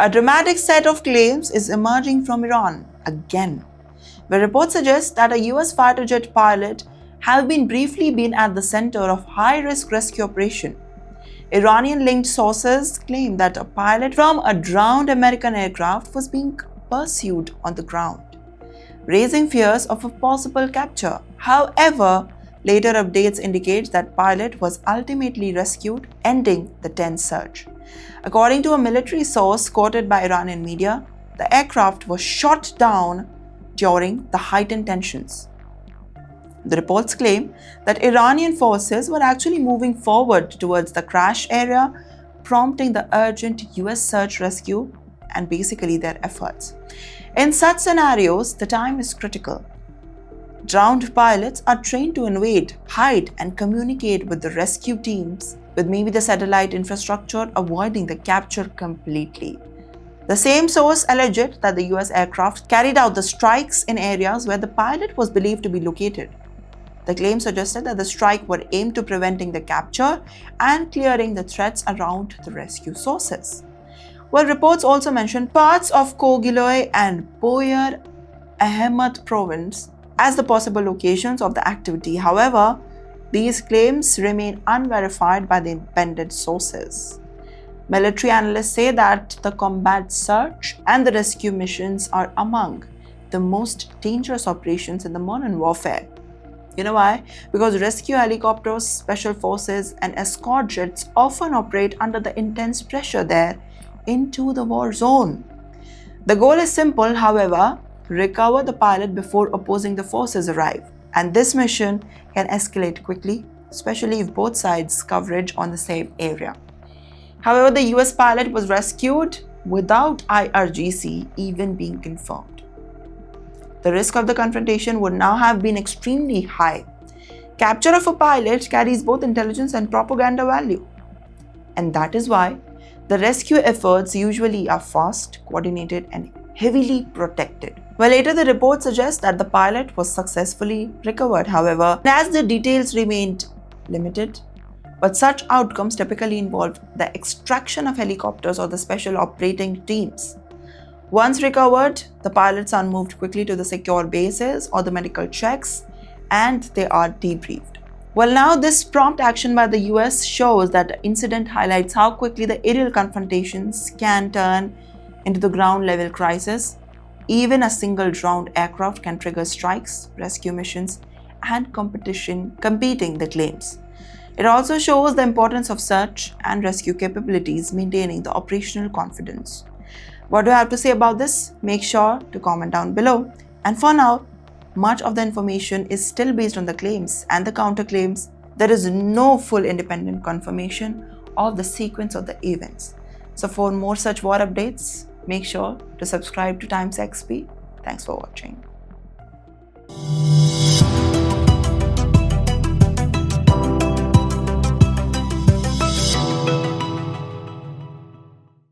A dramatic set of claims is emerging from Iran again, where reports suggest that a U.S. fighter jet pilot have briefly been at the center of high-risk rescue operation. Iranian-linked sources claim that a pilot from a drowned American aircraft was being pursued on the ground, raising fears of a possible capture. However, later updates indicate that pilot was ultimately rescued, ending the tense search. According to a military source quoted by Iranian media, the aircraft was shot down during the heightened tensions. The reports claim that Iranian forces were actually moving forward towards the crash area, prompting the urgent US search rescue and basically their efforts. In such scenarios, the time is critical. Drowned pilots are trained to invade, hide, and communicate with the rescue teams with maybe the satellite infrastructure, avoiding the capture completely. The same source alleged that the US aircraft carried out the strikes in areas where the pilot was believed to be located. The claim suggested that the strikes were aimed to preventing the capture and clearing the threats around the rescue sources. Well, reports also mentioned parts of Kogiloy and Boyar Ahmad province as the possible locations of the activity. However, these claims remain unverified by the independent sources. Military analysts say that the combat search and the rescue missions are among the most dangerous operations in the modern warfare. You know why? Because rescue helicopters, special forces, and escort jets often operate under the intense pressure there into the war zone. The goal is simple, however, recover the pilot before opposing the forces arrive. And this mission can escalate quickly, especially if both sides coverage on the same area. However, the US pilot was rescued without IRGC even being confirmed. The risk of the confrontation would now have been extremely high. Capture of a pilot carries both intelligence and propaganda value. And that is why the rescue efforts usually are fast, coordinated, and heavily protected. Well, later the report suggests that the pilot was successfully recovered, however, as the details remained limited. But such outcomes typically involve the extraction of helicopters or the special operating teams. Once recovered, the pilots are moved quickly to the secure bases or the medical checks, and they are debriefed. Well, now this prompt action by the US shows that the incident highlights how quickly the aerial confrontations can turn into the ground-level crisis. Even a single drowned aircraft can trigger strikes, rescue missions, and competing the claims. It also shows the importance of search and rescue capabilities, maintaining the operational confidence. What do you have to say about this? Make sure to comment down below. And for now, much of the information is still based on the claims and the counterclaims. There is no full independent confirmation of the sequence of the events. So for more such war updates, make sure to subscribe to TimesXP. Thanks for watching.